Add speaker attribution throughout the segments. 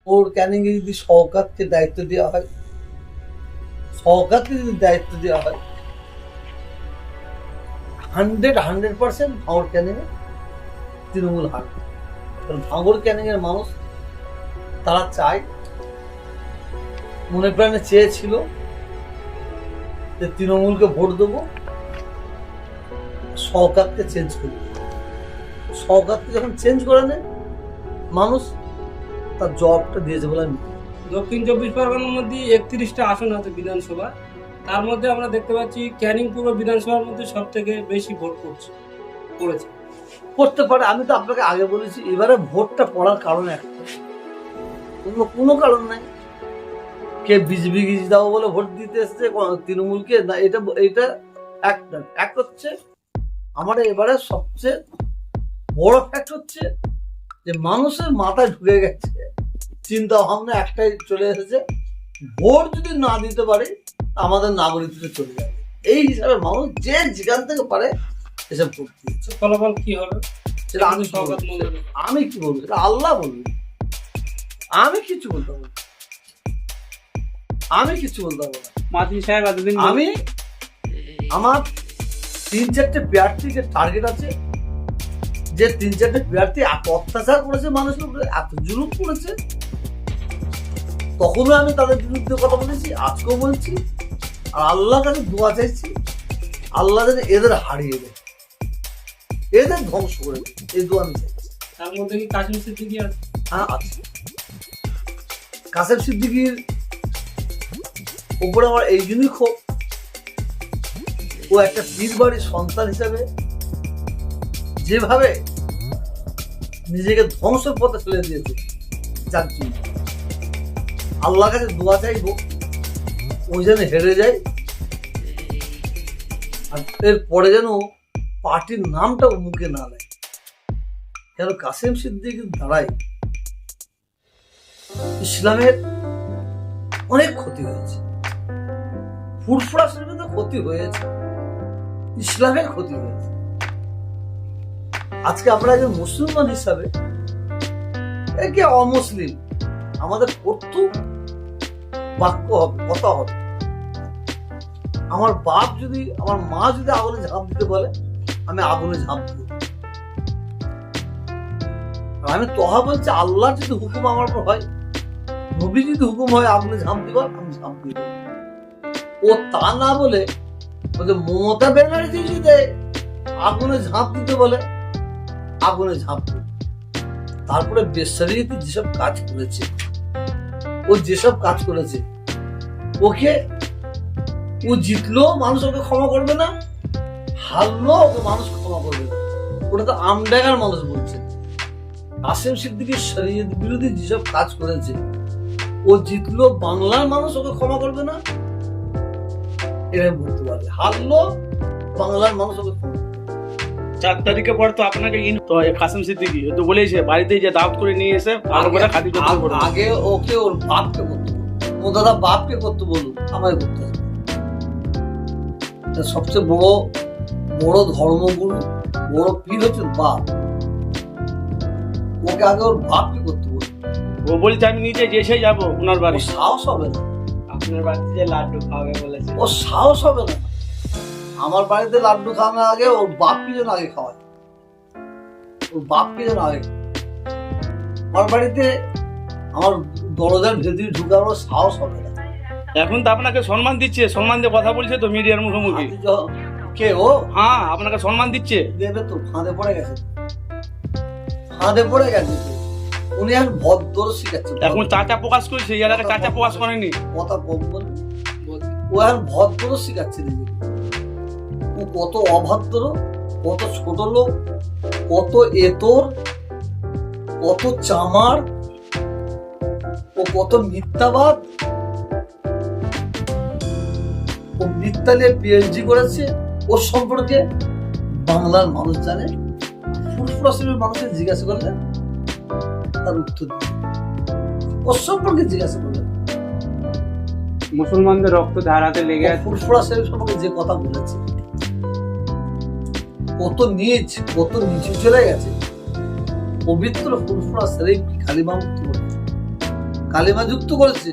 Speaker 1: ওর ক্যানিংয়ে যদি সওগাতকে দায়িত্ব দেওয়া হয়, সওগাতকে যদি দায়িত্ব দেওয়া হয়, 100% ভাঙড় ক্যানিংয়ে তৃণমূল হারবে। কারণ ভাঙড় ক্যানিংয়ের মানুষ তারা চায়, মনে প্রাণে চেয়েছিল যে তৃণমূলকে ভোট দেবো, সওগাতকে চেঞ্জ করবে। সওগাতকে যখন চেঞ্জ করে নেয় মানুষ, তার জবটা দিয়েছে বলে আমি।
Speaker 2: দক্ষিণ 24 পরগনার মধ্যে 31টা আসন আছে বিধানসভা। তার মধ্যে আমরা দেখতে পাচ্ছি ক্যানিং পূর্ব বিধানসভার মধ্যে সব থেকে বেশি ভোট পড়েছে।
Speaker 1: করতে পারে, আমি তো আপনাকে আগে বলেছি। এবারে ভোটটা পড়ার কারণ একটা, কোনো কারণ নাই। কে বিজেপি দাও বলে ভোট দিতে এসছে তৃণমূলকে না, এটা এক হচ্ছে আমার এবারে সবচেয়ে বড় ফ্যাক্ট হচ্ছে যে মানুষের মাথায় ঢুকে গেছে চিন্তা ভাবনা একটাই চলে এসেছে, ভোট যদি না দিতে পারে আমাদের নাগরিকত্ব চলে যাবে। এই হিসাবে মানুষ যে যেখান থেকে পারে এসব ভোট দিচ্ছে।
Speaker 2: ফলাফল কি হবে
Speaker 1: সেটা আমি কি বলবো, সেটা আল্লাহ বলবে। আমি কিছু বলতে পারবো না।
Speaker 2: মাঝি সাহেব এতদিন
Speaker 1: আমি আমার 3-4টে প্রার্থীকে টার্গেট আছে, যে 3-4টে প্রার্থী এত অত্যাচার করেছে মানুষের উপরে, এত জুলুম করেছে, তখনও আমি তাদের বিরুদ্ধে কথা বলেছি, আজকেও বলছি। আর আল্লাহর কাছে দোয়া চাইছি, আল্লাহ যেন এদের হারিয়ে দেয়, এদের ধ্বংস করে দেয়, এই দোয়া আমি চাইছি।
Speaker 2: তার মধ্যে কি কাসিম সিদ্দিকী আছে?
Speaker 1: হ্যাঁ আছে। কাসেম সিদ্দিকীর উপরে আমার এই জন্যই ক্ষোভ, ও একটা পীর বাড়ির সন্তান হিসাবে যেভাবে নিজেকে ধ্বংসের পথে ফেলে দিয়েছে, যার জন্য আল্লাহর কাছে দোয়া চাইবো ও যেন হেরে যায়, আর এর পরে যেন পার্টির নামটা মুখে না নেয়। কেন কাসেম সিদ্দিকীর দ্বারাই ইসলামের অনেক ক্ষতি হয়েছে, ফুরফুরা শরীফের তো ক্ষতি হয়েছে, ইসলামের ক্ষতি হয়েছে। আজকে আমরা একজন মুসলমান হিসাবে একে অমুসলিম, আমাদের কর্তব্য বাক্য হবে, কথা হবে। আমার বাপ যদি, আমার মা যদি আগুনে ঝাঁপ দিতে বলে, আমি আগুনে ঝাঁপ দিব। আমি তোহা বলছি, আল্লাহ যদি হুকুম আমার উপর হয়, নবী যদি হুকুম হয় আগুনে ঝাঁপ দিবার, আমি ঝাঁপ দিব। ও তা না বলে মমতা ব্যানার্জি যদি আগুনে ঝাঁপ দিতে বলে, আগুনে ঝাঁপ দিবে। তারপরে বেসরকারিতে যেসব কাজ করেছে, ও যেসব কাজ করেছে, ওকে ও জিতলো মানুষ ওকে ক্ষমা করবে না, হারলো ওকে মানুষ ক্ষমা করবে না। ওটা তো আমডাঙ্গার মানুষ বলছে। কাসেম সিদ্দিকীর শরীয়ত বিরোধী যেসব কাজ করেছে, ও জিতলো বাংলার মানুষ ওকে ক্ষমা করবে না, এরকম বলতে পারে। হারলো বাংলার মানুষ ওকে ক্ষমা।
Speaker 3: 4 তারিখে পর তো আপনাকে তো কাসেম সিদ্দিকী তো বলেছে বাড়িতে যে দাওয়াত করে নিয়ে এসে ভালো করে খাদি করতে।
Speaker 1: আগে ওকে ওর বাপকে করতে, ও দাদা বাপকে করতে বলুন, আমায় করতে হবে। সবচেয়ে বড় ধর্মগুরু, বড় পীর হচ্ছে বাপ, ওকে আগে ওর বাপকে করতে বলুন।
Speaker 3: ও বলছে আমি নিজে এসে যাবো ওনার বাড়ি।
Speaker 1: সাহস হবে না,
Speaker 2: আপনার বাড়িতে যে লাড্ডু খাওয়াবে বলেছে,
Speaker 1: ও সাহস হবে না। আমার বাড়িতে লাড্ডু খাওয়ানোর আগে ওর বাপকে যেন আগে খাওয়ায়, ওর বাপকে যেন আগে। আমার বাড়িতে আমার দরজার ভেতরে ঢুকানোর সাহস হবে না।
Speaker 3: এখন তো আপনাকে সম্মান দিচ্ছে, সম্মান দিয়ে কথা বলছে তো মিডিয়ার মুখোমুখি।
Speaker 1: কে ও?
Speaker 3: হ্যাঁ, আপনাকে সম্মান দিচ্ছে।
Speaker 1: দেবে তো, ফাঁদে পড়ে গেছে, ফাঁদে পড়ে গেছে। উনি আর ভদ্র শিখাচ্ছে।
Speaker 3: এখন চাচা প্রকাশ করেছে, এর আগে চাচা প্রকাশ করেনি।
Speaker 1: কথা কম বলে, ও আর ভদ্র শিখাচ্ছে নিজেকে। ও কত অভদ্র, কত ছোট লোক, কত এতর, কত চামার, ও কত মিথ্যাবাদ। ও মিথ্যা নিয়ে পিএইচডি করেছে। ওর সম্পর্কে বাংলার মানুষ জানে। ফুরফুরা শরীফের মানুষের জিজ্ঞাসা করলে তার উত্তর দিবে। ওর সম্পর্কে জিজ্ঞাসা করলে
Speaker 2: মুসলমানদের রক্ত ধারাতে লেগে আছে।
Speaker 1: ফুরফুরা শরীফ সম্পর্কে যে কথা বলেছে, কত নিচ, কত নিচু চলে গেছে। পবিত্র ফুরফুরা শরীফ কি খালি মামুক্ত বলে? কালিমা যুক্ত করেছে।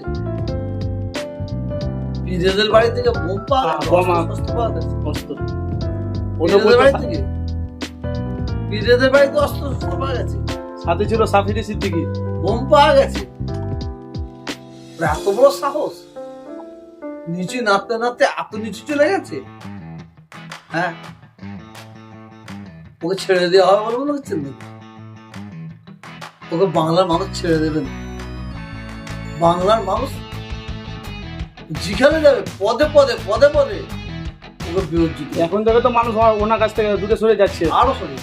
Speaker 1: পীরেদের বাড়ি থেকে বোম পাওয়া গেছে,
Speaker 3: বোমা।
Speaker 1: অস্ত্র পাওয়া গেছে।
Speaker 3: অস্ত্র।
Speaker 1: পীরেদের বাড়ি থেকে, পীরেদের বাড়িতে অস্ত্র শস্ত্র পাওয়া গেছে,
Speaker 3: সাথে ছিল সাফিরি সিদ্দিকী।
Speaker 1: বোম পাওয়া গেছে। ওর এত বড় সাহস, নিচে নাচতে নাচতে এত নিচু চলে গেছে। হ্যাঁ, ওকে ছেড়ে দেওয়া হবে বলে মনে হচ্ছে নাকি? ওকে বাংলার মানুষ ছেড়ে দেবেন? বাংলার মানুষ যেখানে যাবে পদে পদে পদে পদে ওকে বিরোধী করবে।
Speaker 3: এখন থেকে তো মানুষ ওনার কাছ থেকে দূরে সরে যাচ্ছে।
Speaker 1: আরো সরে,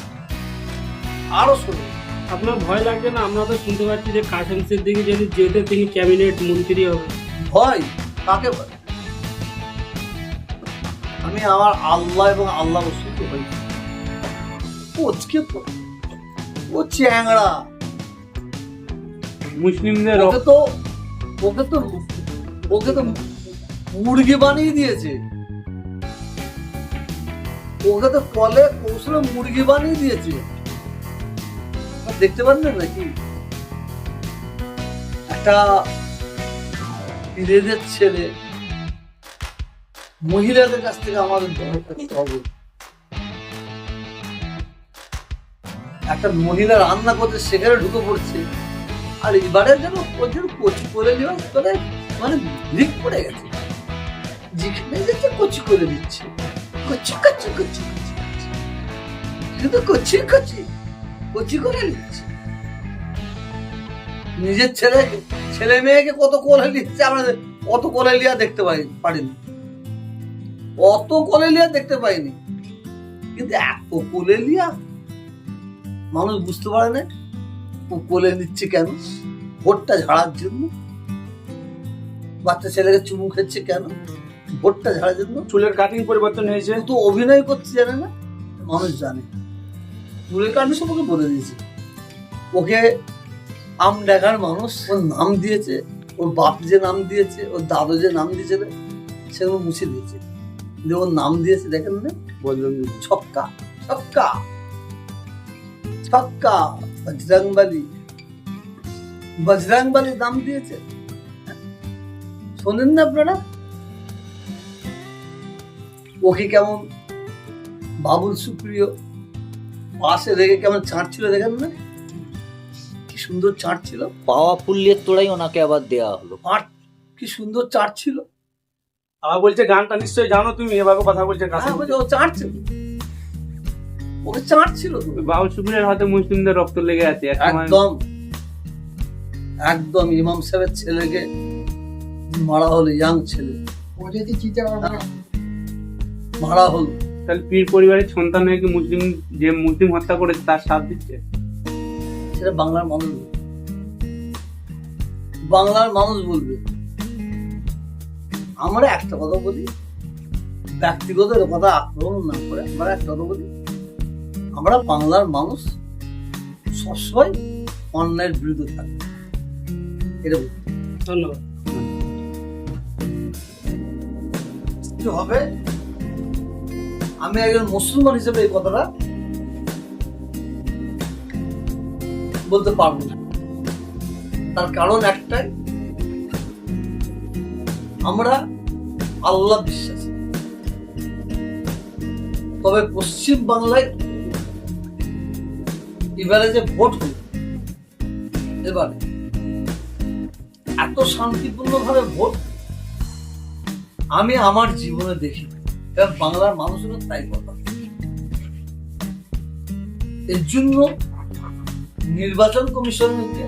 Speaker 1: আরো সরে।
Speaker 2: আপনার ভয় লাগছে না? আমরা তো শুনতে পাচ্ছি যে কাসেম সিদ্দিকী যদি যেতে তিনি ক্যাবিনেট মন্ত্রী হবে।
Speaker 1: ভয় কাকে বলে? আমি আমার আল্লাহ এবং আল্লাহ রসুলকে ভয় করি। ওকে তো, ও চ্যাংড়া।
Speaker 2: মুসলিমদের
Speaker 1: ওকে তো ওকে তো ওকে তো মুরগি বানিয়ে দিয়েছে। ওকে তো কলে কৌশলে মুরগি বানিয়ে দিয়েছে। দেখতে পারেন নাকি একটা পীরেদের ছেলে মহিলাদের কাছ থেকে আমাদের দরকার করতে হবে। একটা মহিলা রান্না করতে সেখানে ঢুকে পড়ছে, আর এবারে যেন ওর জন্য কচি করে নেওয়া করে, মানে ভিড় পড়ে গেছে। যেখানে যাচ্ছে কচি করে দিচ্ছে, কচি কচি কচি কচি কচি। কিন্তু কচি কচি কচি করে নিচ্ছে। নিজের ছেলে মেয়েকে কত কোলে নিচ্ছে, আমরা অত কোলে লিয়া দেখতে পারিনি, অত কোলে লিয়া দেখতে পাইনি। কিন্তু এত কোলে লিয়া মানুষ বুঝতে পারে না ও কোলে নিচ্ছে কেন? ভোটটা ঝাড়ার জন্য। বাচ্চা ছেলেকে চুমু খেচ্ছে কেন? ভোটটা ঝাড়ার জন্য।
Speaker 3: চুলের কাটিং পরিবর্তন হয়েছে।
Speaker 1: তো অভিনয় করতে জানে না, মানুষ জানে। চুলের কাটিং সবকে বলে দিয়েছে। ওকে আম দেখার মানুষ ওর নাম দিয়েছে, ওর বাপ যে নাম দিয়েছে, ওর দাদু যে নাম দিয়েছে সেগুলো মুছে দিয়েছে। যে ওর নাম দিয়েছে দেখেন না, ছক্কা ছক্কা ছক্কা, বজরংবলী, বজরংবলী নাম দিয়েছে। শোনেন না আপনারা? ওকে কেমন বাবুল সুপ্রিয় পাশে রেখে কেমন চাঁটছিল দেখেন না? কি সুন্দর চাঁটছিল।
Speaker 4: পাওয়াফুলের তোড়াই ওনাকে আবার দেয়া হলো।
Speaker 1: আর কি সুন্দর চাঁটছিল।
Speaker 3: আবার বলছে গানটা নিশ্চয়ই জানো তুমি, এভাবে কথা বলছে কাসেম।
Speaker 1: ও চাঁটছিল, ওকে চাঁটছিল তো।
Speaker 2: বাউল সুপ্রিয়ার হাতে মুসলিমদের রক্ত লেগে আছে
Speaker 1: একদম একদম। ইমাম সাহেবের ছেলেকে মারা হলো, ইয়াং ছেলে মারা হলো।
Speaker 2: তাহলে পীর পরিবারের সন্তান হয়ে কি মুসলিম, যে মুসলিম হত্যা করেছে তার সাথ দিচ্ছে?
Speaker 1: সেটা বাংলার মানুষ বলবে, বাংলার মানুষ বলবে। আমরা একটা কথা বলি, ব্যক্তিগত কথা আক্রমণ না করে আমরা একটা কথা বলি, আমরা বাংলার মানুষ সবসময় অন্যায়ের বিরুদ্ধে থাকবে। এটা বলি।
Speaker 2: ধন্যবাদ।
Speaker 1: কি হবে? আমি একজন মুসলমান হিসেবে এই কথাটা বলতে পারবো না। তার কারণ একটাই, আমরা আল্লাহ বিশ্বাসী। তবে পশ্চিম বাংলায় এবারে যে ভোট হল, এবারে এত শান্তিপূর্ণ ভাবে ভোট আমি আমার জীবনে দেখি। বাংলার মানুষের তাই কথা। এর জন্য নির্বাচন কমিশনকে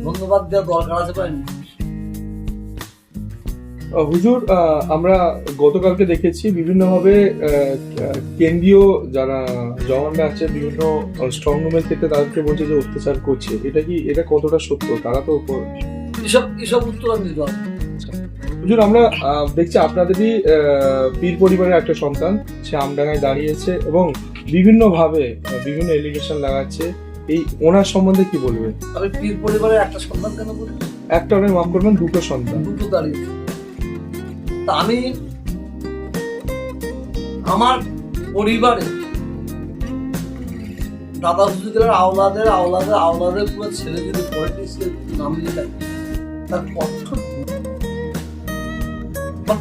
Speaker 1: ধন্যবাদ দেওয়া দরকার আছে। পারেন
Speaker 5: হুজুর, আমরা গতকালকে দেখেছি বিভিন্নভাবে কেন্দ্রীয় যারা জওয়ানরা আছে বিভিন্ন স্ট্রং রুমের ক্ষেত্রে তাদেরকে বলছে যে অত্যাচার করছে। এটা কতটা সত্য? তারা তো
Speaker 1: এসব উত্তর আমি দিতে পারবো।
Speaker 5: হুজুর, আমরা দেখছি আপনাদেরই পীর পরিবারের একটা সন্তান, সে আমডাঙ্গায় দাঁড়িয়েছে এবং বিভিন্নভাবে বিভিন্ন এলিগেশন লাগাচ্ছে। এই ওনার সম্বন্ধে কি বলবেন?
Speaker 1: আমি পীর পরিবারের একটা সন্তান কেন বলি?
Speaker 5: একটা অনেক মাফ করবেন, দুটো সন্তান।
Speaker 1: দুটো দাঁড়িয়েছে। তা আমি আমার পরিবারে দাদা হুজুরের আওলাদের আওলাদের আওলাদের পুরো ছেলে যদি পলিটিক্সে নাম লেখায় তার কঠোর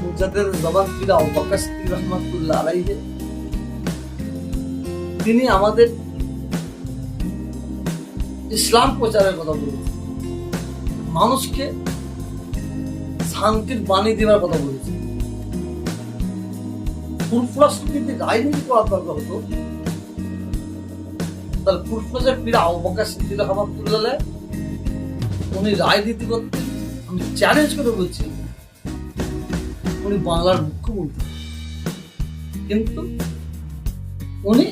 Speaker 1: মুজাদ্দেদ জবান পীর আবু বকর সিদ্দিক রাহমাতুল্লাহ আলাইহি তিনি আমাদের ইসলাম প্রচারের কথা বলেছেন, মানুষকে শান্তির বাণী দেওয়ার কথা বলেছেন। ফুরফুরাসকে যদি রাজনীতি করার দরকার হতো তাহলে ফুরফুরাসের পীর আবু বকর সিদ্দিক রাহমাতুল্লাহ উনি রাজনীতি করতে আমি চ্যালেঞ্জ করে বলছি উনি বাংলার মুখ্যমন্ত্রী, কিন্তু উনি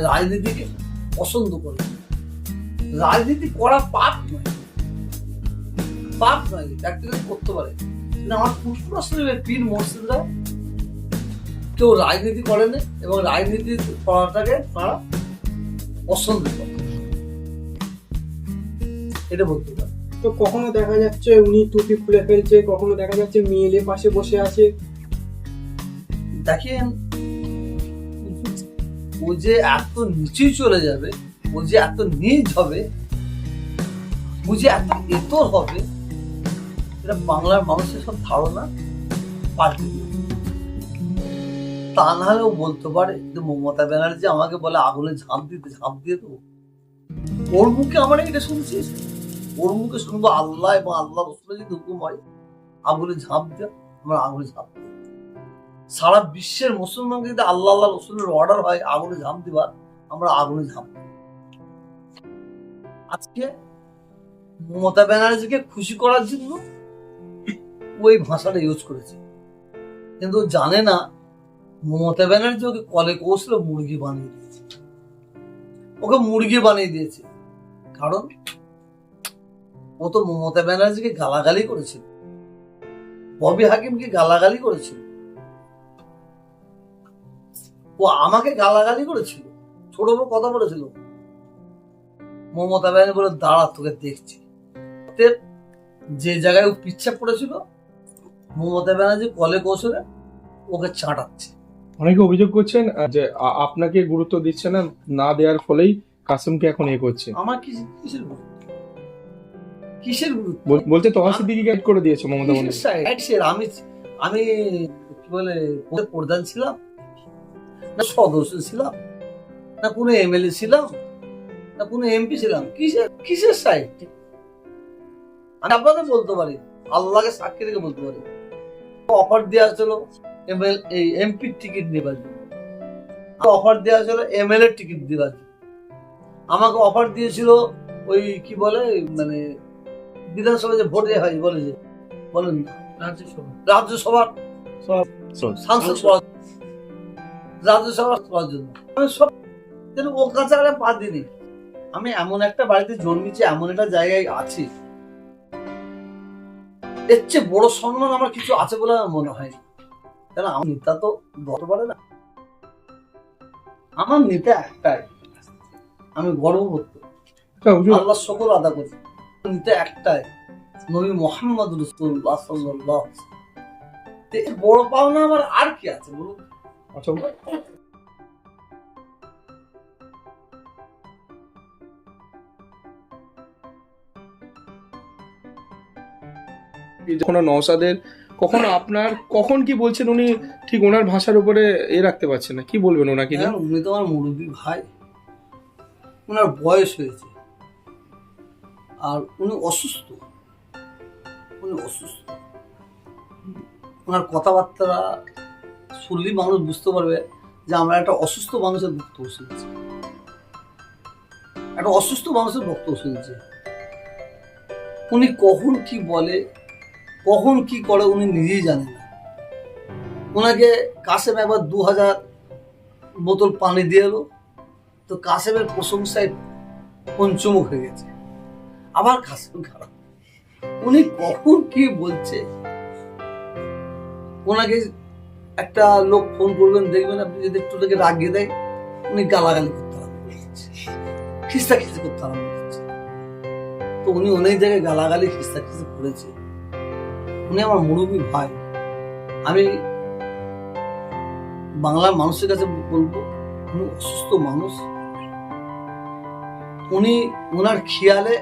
Speaker 1: রাজনীতিকে পছন্দ করেন। রাজনীতি করা পাপ নয়, পাপ নয়, ব্যক্তিগত করতে পারে, কিন্তু আমার ফুরফুরাসের পীর মসজিদরা কেউ রাজনীতি করেনি এবং রাজনীতি করাটাকে তারা পছন্দ করে, এটা বলতে পারে।
Speaker 6: তো কখনো দেখা যাচ্ছে উনি টুপি খুলে ফেলছে, কখনো দেখা যাচ্ছে মেয়েলে পাশে বসে আছে।
Speaker 1: দেখেন ও যে এত নিচে চলে যাবে, ও যে এত নিচ হবে, ও যে এত এতর হবে, এটা বাংলার মানুষের সব ধারণা পাল্টে দিবে। তা না হলেও বলতে পারে যে মমতা ব্যানার্জি আমাকে বলে আগুনে ঝাঁপ দিয়ে দেবো, ওর মুখে আমরা এটা শুনছি, ওর মুখে শুনবো আল্লাহ এবং আল্লাহ রসুলের যদি হুকুম হয় আগুনে ঝাঁপ দেওয়া, আমরা আগুনে ঝাঁপ দেবো। সারা বিশ্বের মুসলমানকে যদি আল্লাহ আল্লাহ রসুলের অর্ডার হয় আগুনে ঝাঁপ দিবার, আমরা আগুনে ঝাঁপ দেব। আজকে মমতা ব্যানার্জিকে খুশি করার জন্য ওই ভাষাটা ইউজ করেছে, কিন্তু জানে না মমতা ব্যানার্জি ওকে কলে কৌশলে মুরগি বানিয়ে দিয়েছে, ওকে মুরগি বানিয়ে দিয়েছে। কারণ ও তো মমতা ব্যানার্জিকে গালাগালি করেছিল, ববি হাকিমকে গালাগালি করেছিল, ও আমাকে গালাগালি করেছিল, ছোট বড় কথা বলেছিল। মমতা ব্যানার্জি বলে দাঁড়া তোকে দেখছি, যে জায়গায় ও পিচ্ছা পড়েছিল মমতা ব্যানার্জি কলে কৌশলে ওকে চাটাচ্ছে।
Speaker 5: অনেকে অভিযোগ করছেন যে আপনাকে গুরুত্ব দিচ্ছে না, না দেওয়ার ফলেই কাসেমকে এখন করছে।
Speaker 1: আমার কিসের গুরুত্ব, কিসের গুরুত্ব?
Speaker 5: বলতে তোহা সিদ্দিকী গাইড করে দিয়েছে মমতা বন্দ্যোপাধ্যায়।
Speaker 1: আমি কি বলে প্রধান ছিলাম না, সদস্য ছিলাম না, কোনো এমএলএ ছিলাম না, কোনো এমপি ছিলাম, কিসের সাইড? আমি আপনাদের বলতে পারি, আল্লাহকে সাক্ষী রেখে বলতে পারি, অফার দেওয়া ছিল এই এমপির টিকিট নেবার জন্য, অফার দেওয়া ছিল এমএলএ টিকিট দেওয়ার জন্য, আমাকে অফার দিয়েছিল ওই কি বলে মানে বিধানসভা যে ভোটে হয় বলে যে বলেন রাজ্যসভার সাংসদ রাজ্যসভা করার জন্য। আমি সব ওর কাছে আর পা দিইনি। আমি এমন একটা বাড়িতে জন্মেছি, এমন একটা জায়গায় আছি, এর চেয়ে বড় সম্মান আমার কিছু আছে বলে আমার মনে হয় না। কেন আমার নেতা তো বলতে পারে না, আমার নেতা একটাই, আমি গর্ব করতে আল্লাহ সকল আদা করি, নেতা একটাই নবী মুহাম্মদ রাসূলুল্লাহ সাল্লাল্লাহু আলাইহি ওয়াসাল্লাম। বড় পাওনা আমার আর কি আছে বলুন?
Speaker 5: কখনো নওশাদের, কখনো আপনার, কখন কি বলছেন উনি ঠিক ওনার ভাষার উপরে রাখতে পারছেন না, কি বলবেন ওনাকে?
Speaker 1: উনি তো আমার মুরব্বী ভাই, ওনার বয়স হয়েছে আর উনি অসুস্থ, ওনার কথাবার্তা শুনলেই মানুষ বুঝতে পারবে যে আমরা একটা অসুস্থ মানুষের বক্তব্য শুনছি, একটা অসুস্থ মানুষের বক্তব্য শুনছি। উনি কখন কি বলে, কখন কি করে উনি নিজেই জানেন না। ওনাকে কাসেম একবার 2000 বোতল পানি দিয়ে এলো, তো কাসেমের প্রশংসায় পঞ্চমুখ হয়ে গেছে, আবার কাসেম খারাপ। উনি কখন কি বলছে, ওনাকে একটা লোক ফোন করবেন, দেখবেন আপনি যদি একটু থেকে রাগিয়ে দেয় উনি গালাগালি করতে আরম্ভ করছে, খিস্তাখিস্তি করতে আরম্ভ করছে। তো উনি অনেক জায়গায় গালাগালি খিস্তাখিস্তি করেছে। উনি আমার মুরব্বী ভাই, আমি বাংলার মানুষের কাছে বলবো উনি অসুস্থ মানুষ, উনি ওনার খেয়ালে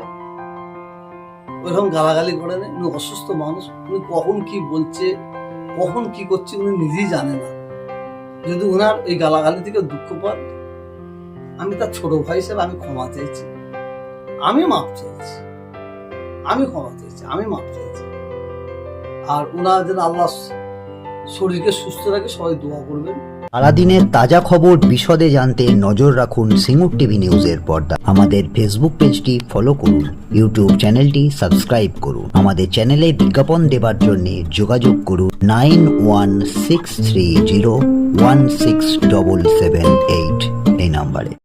Speaker 1: ওইরকম গালাগালি করে নেই। উনি অসুস্থ মানুষ, উনি কখন কি বলছে কখন কি করছে উনি নিজেই জানে না। যদি ওনার এই গালাগালি থেকে দুঃখ পান, আমি তার ছোট ভাই হিসেবে আমি ক্ষমা চাইছি, আমি মাপ চাইছি, আমি ক্ষমা চাইছি, আমি মাপ চাইছি। আর ওনার যেন আল্লাহ শরীরকে সুস্থ রাখে, সবাই দোয়া করবেন।
Speaker 7: সারাদিনের তাজা খবর বিশদে জানতে নজর রাখুন সিঙ্গুর টিভি নিউজের পর্দা। আমাদের ফেসবুক পেজটি ফলো করুন, ইউটিউব চ্যানেলটি সাবস্ক্রাইব করুন। আমাদের চ্যানেলে বিজ্ঞাপন দেবার জন্য যোগাযোগ করুন 9163016778 এই নাম্বারে।